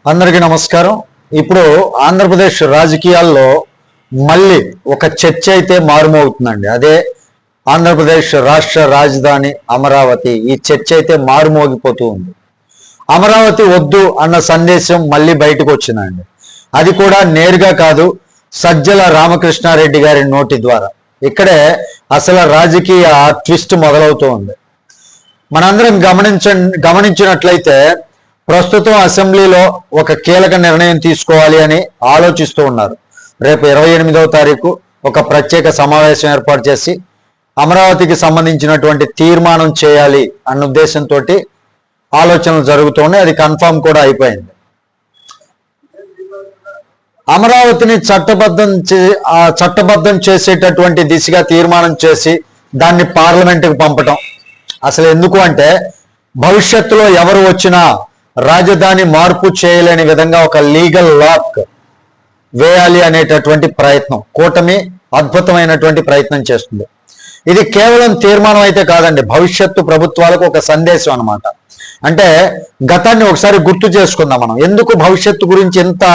అందరికీ నమస్కారం. ఇప్పుడు ఆంధ్రప్రదేశ్ రాజకీయాల్లో మళ్ళీ ఒక చర్చ అయితే మారుమోగుతుందండి. అదే ఆంధ్రప్రదేశ్ రాష్ట్ర రాజధాని అమరావతి. ఈ చర్చ అయితే మారుమోగిపోతూ ఉంది. అమరావతి వద్దు అన్న సందేశం మళ్ళీ బయటకు వచ్చిందండి. అది కూడా నేరుగా కాదు, సజ్జల రామకృష్ణారెడ్డి గారి నోటి ద్వారా. ఇక్కడే అసలు రాజకీయ ట్విస్ట్ మొదలవుతూ ఉంది. మనందరం గమనించినట్లయితే ప్రస్తుతం అసెంబ్లీలో ఒక కీలక నిర్ణయం తీసుకోవాలి అని ఆలోచిస్తూ ఉన్నారు. రేపు 28వ తారీఖు ఒక ప్రత్యేక సమావేశం ఏర్పాటు చేసి అమరావతికి సంబంధించినటువంటి తీర్మానం చేయాలి అన్న ఉద్దేశంతో ఆలోచనలు జరుగుతున్నాయి. అది కన్ఫర్మ్ కూడా అయిపోయింది. అమరావతిని చట్టబద్ధం చేసేటటువంటి దిశగా తీర్మానం చేసి దాన్ని పార్లమెంటుకు పంపటం అసలు ఎందుకు అంటే, భవిష్యత్తులో ఎవరు వచ్చినా రాజధాని మార్పు చేయలేని విధంగా ఒక లీగల్ లాక్ వేయాలి అనేటటువంటి ప్రయత్నం కూటమి అద్భుతమైనటువంటి ప్రయత్నం చేస్తుంది. ఇది కేవలం తీర్మానం అయితే కాదండి, భవిష్యత్తు ప్రభుత్వాలకు ఒక సందేశం అన్నమాట. అంటే గతాన్ని ఒకసారి గుర్తు చేసుకుందాం మనం. ఎందుకు భవిష్యత్తు గురించి ఎంత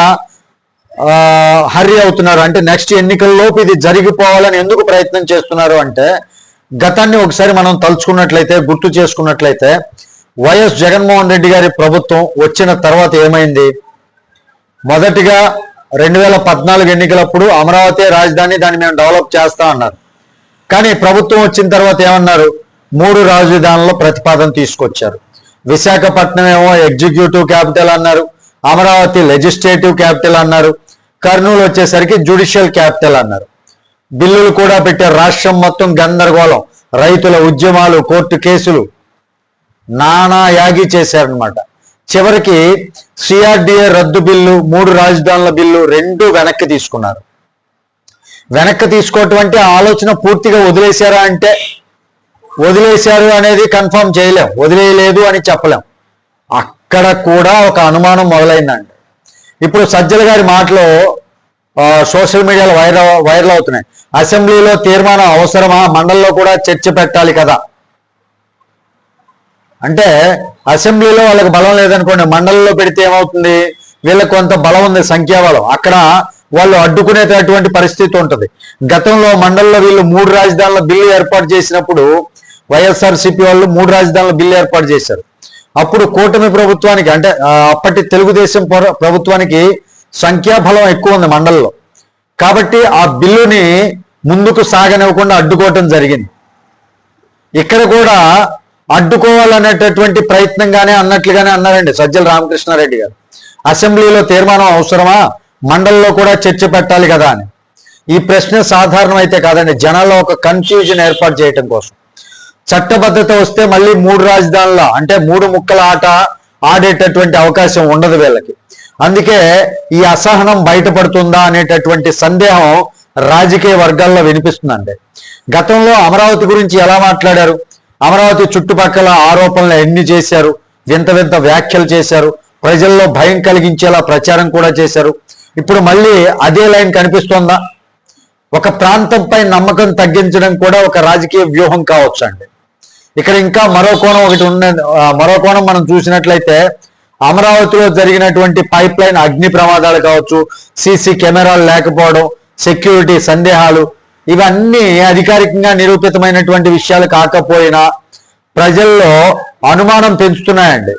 హర్రీ అవుతున్నారు అంటే, నెక్స్ట్ ఎన్నికల్లోపు ఇది జరిగిపోవాలని ఎందుకు ప్రయత్నం చేస్తున్నారు అంటే, గతాన్ని ఒకసారి మనం తలుచుకున్నట్లయితే, గుర్తు చేసుకున్నట్లయితే, వైఎస్ జగన్మోహన్ రెడ్డి గారి ప్రభుత్వం వచ్చిన తర్వాత ఏమైంది? మొదటిగా 2014 ఎన్నికలప్పుడు అమరావతి రాజధాని, దాన్ని మేము డెవలప్ చేస్తా అన్నారు. కానీ ప్రభుత్వం వచ్చిన తర్వాత ఏమన్నారు? 3 రాజధానుల ప్రతిపాదన తీసుకొచ్చారు. విశాఖపట్నం ఏమో ఎగ్జిక్యూటివ్ క్యాపిటల్ అన్నారు, అమరావతి లెజిస్లేటివ్ క్యాపిటల్ అన్నారు, కర్నూలు వచ్చేసరికి జ్యుడిషియల్ క్యాపిటల్ అన్నారు. బిల్లులు కూడా పెట్టారు. రాష్ట్రం మొత్తం గందరగోళం, రైతుల ఉద్యమాలు, కోర్టు కేసులు, నానా యాగి చేశారనమాట. చివరికి సిఆర్డిఏ రద్దు బిల్లు, 3 రాజధానుల బిల్లు 2 వెనక్కి తీసుకున్నారు. వెనక్కి తీసుకోవటం అంటే ఆలోచన పూర్తిగా వదిలేశారా అంటే, వదిలేశారు అనేది కన్ఫర్మ్ చేయలేం, వదిలేయలేదు అని చెప్పలేం. అక్కడ కూడా ఒక అనుమానం మొదలైందండి. ఇప్పుడు సజ్జల గారి మాటలో సోషల్ మీడియాలో వైరల్ అవుతున్నాయి. అసెంబ్లీలో తీర్మానం అవసరమా, మండలిలో కూడా చర్చ పెట్టాలి కదా. అంటే అసెంబ్లీలో వాళ్ళకి బలం లేదనుకోండి, మండలిలో పెడితే ఏమవుతుంది? వీళ్ళకి కొంత బలం ఉంది, సంఖ్యాబలం. అక్కడ వాళ్ళు అడ్డుకునేటటువంటి పరిస్థితి ఉంటుంది. గతంలో మండలిలో వీళ్ళు 3 రాజధానుల బిల్లు ఏర్పాటు చేసినప్పుడు, వైఎస్ఆర్సీపీ వాళ్ళు 3 రాజధానుల బిల్లు ఏర్పాటు చేశారు. అప్పుడు కూటమి ప్రభుత్వానికి, అంటే అప్పటి తెలుగుదేశం ప్రభుత్వానికి సంఖ్యాబలం ఎక్కువ ఉంది మండలిలో. కాబట్టి ఆ బిల్లుని ముందుకు సాగనివ్వకుండా అడ్డుకోవటం జరిగింది. ఇక్కడ కూడా అడ్డుకోవాలనేటటువంటి ప్రయత్నంగానే అన్నట్లుగానే అన్నారండి సజ్జల రామకృష్ణారెడ్డి గారు. అసెంబ్లీలో తీర్మానం అవసరమా, మండలిలో కూడా చర్చ పెట్టాలి కదా అని. ఈ ప్రశ్న సాధారణం అయితే కాదండి, జనాల్లో ఒక కన్ఫ్యూజన్ ఏర్పాటు చేయటం కోసం. చట్టబద్ధత వస్తే మళ్ళీ 3 రాజధానుల, అంటే 3 ముక్కల ఆట ఆడేటటువంటి అవకాశం ఉండదు వీళ్ళకి. అందుకే ఈ అసహనం బయటపడుతుందా అనేటటువంటి సందేహం రాజకీయ వర్గాల్లో వినిపిస్తుందండి. గతంలో అమరావతి గురించి ఎలా మాట్లాడారు, అమరావతి చుట్టుపక్కల ఆరోపణలు ఎన్ని చేశారు, వింత వింత వ్యాఖ్యలు చేశారు, ప్రజల్లో భయం కలిగించేలా ప్రచారం కూడా చేశారు. ఇప్పుడు మళ్ళీ అదే లైన్ కనిపిస్తోందా? ఒక ప్రాంతంపై నమ్మకం తగ్గించడం కూడా ఒక రాజకీయ వ్యూహం కావచ్చు అండి. ఇక్కడ ఇంకా మరో కోణం ఒకటి ఉన్నది. మరో కోణం మనం చూసినట్లయితే, అమరావతిలో జరిగినటువంటి పైప్ లైన్ అగ్ని ప్రమాదాలు కావచ్చు, సీసీ కెమెరాలు లేకపోవడం, సెక్యూరిటీ సందేహాలు, ఇవన్నీ అధికారికంగా నిరూపితమైనటువంటి విషయాలు కాకపోయినా ప్రజల్లో అనుమానం పెంచుతున్నాయండి.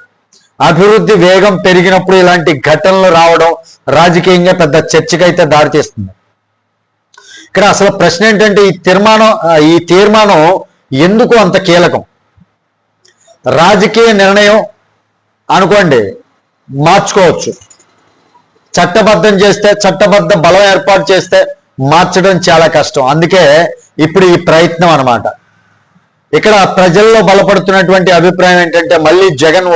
అభివృద్ధి వేగం పెరిగినప్పుడు ఇలాంటి ఘటనలు రావడం రాజకీయంగా పెద్ద చర్చకైతే దారితీస్తుంది. ఇక్కడ అసలు ప్రశ్న ఏంటంటే, ఈ తీర్మానం ఎందుకు అంత కీలకం? రాజకీయ నిర్ణయం అనుకోండి, మార్చుకోవచ్చు. చట్టబద్ధం చేస్తే, చట్టబద్ధ బలం ఏర్పాటు చేస్తే మార్చడం చాలా కష్టం. అందుకే ఇప్పుడు ఈ ప్రయత్నం అన్నమాట. ఇక్కడ ప్రజల్లో బలపడుతున్నటువంటి అభిప్రాయం ఏంటంటే, మళ్ళీ జగన్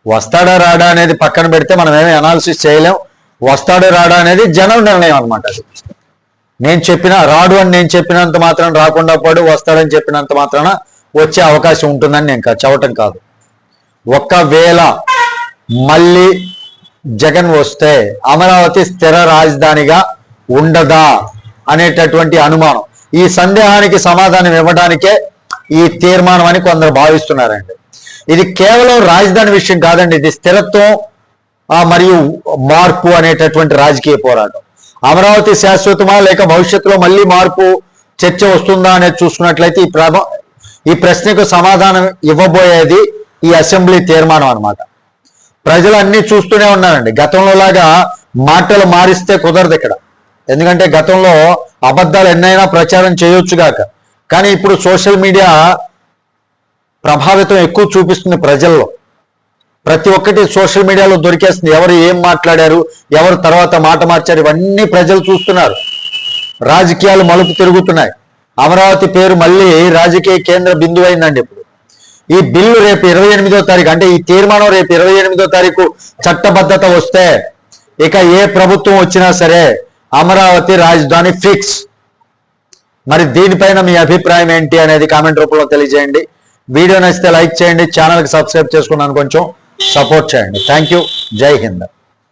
వస్తాడా రాడా అనేది పక్కన పెడితే మనం ఏమీ అనాలిసిస్ చేయలేం. వస్తాడా రాడా అనేది జనం నిర్ణయం అనమాట. అది నేను చెప్పినా రాడు అని నేను చెప్పినంత మాత్రం రాకుండా పోడు, వస్తాడని చెప్పినంత మాత్రాన వచ్చే అవకాశం ఉంటుందని నేను చెప్పటం కాదు. ఒకవేళ మళ్ళీ జగన్ వస్తే అమరావతి స్థిర రాజధానిగా ఉండదా అనేటటువంటి అనుమానం, ఈ సందేహానికి సమాధానం ఇవ్వడానికే ఈ తీర్మానం అని కొందరు భావిస్తున్నారండి. ఇది కేవలం రాజధాని విషయం కాదండి, ఇది స్థిరత్వం, మరియు మార్పు అనేటటువంటి రాజకీయ పోరాటం. అమరావతి శాశ్వతమా లేక భవిష్యత్తులో మళ్ళీ మార్పు చర్చ వస్తుందా అనేది చూసుకున్నట్లయితే ఈ ప్రశ్నకు సమాధానం ఇవ్వబోయేది ఈ అసెంబ్లీ తీర్మానం అన్నమాట. ప్రజలు అన్ని చూస్తూనే ఉన్నారండి. గతంలో లాగా మాటలు మారిస్తే కుదరదు ఇక్కడ. ఎందుకంటే గతంలో అబద్ధాలు ఎన్నైనా ప్రచారం చేయొచ్చుగాక, కానీ ఇప్పుడు సోషల్ మీడియా ప్రభావితం ఎక్కువ చూపిస్తుంది ప్రజల్లో. ప్రతి ఒక్కటి సోషల్ మీడియాలో దొరికేస్తుంది. ఎవరు ఏం మాట్లాడారు, ఎవరు తర్వాత మాట మార్చారు, ఇవన్నీ ప్రజలు చూస్తున్నారు. రాజకీయాలు మలుపు తిరుగుతున్నాయి. అమరావతి పేరు మళ్ళీ రాజకీయ కేంద్ర బిందువు అయిందండి. ఇప్పుడు ఈ బిల్లు రేపు 28వ తారీఖు, అంటే ఈ తీర్మానం రేపు 28వ తారీఖు చట్టబద్ధత వస్తే ఇక ఏ ప్రభుత్వం వచ్చినా సరే అమరావతి రాజధాని ఫిక్స్. మరి దీనిపైన మీ అభిప్రాయం ఏంటి అనేది కామెంట్ రూపంలో తెలియజేయండి. వీడియో నచ్చితే లైక్ చేయండి, ఛానల్కి సబ్స్క్రైబ్ చేసుకున్నాను కొంచెం సపోర్ట్ చేయండి. Thank you. జై హింద్.